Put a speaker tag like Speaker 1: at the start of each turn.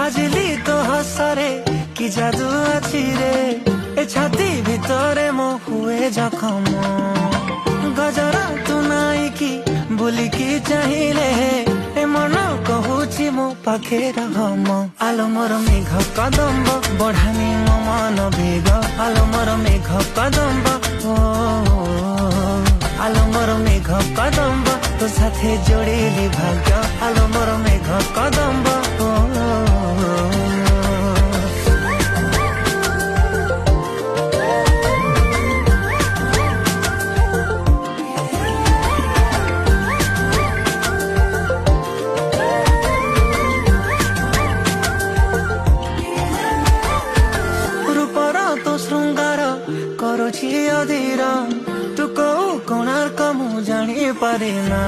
Speaker 1: বাজিলি তো হসরে কি জাদু আছে রে এ ছাতি ভিতরে মো হুয়ে জখম গজরা তু নাই কি বুলিকি চাহিলে এ মন কহুছি মো পাখে রহম আলো মোর মেঘ কদম্ব বঢ়ানি মো মন বেগ আলো মোর মেঘ কদম্ব ও আলো মোর মেঘ কদম্ব তো সাথে জোড়িলি ভাগ্য আলো মোর মেঘ কদম্ব ও ଶୃଙ୍ଗାର କରୁଛି ଅଧୀର ତୁ କୋଉ କୋଣାର୍କ ମୁଁ ଜାଣିପାରେ ନା।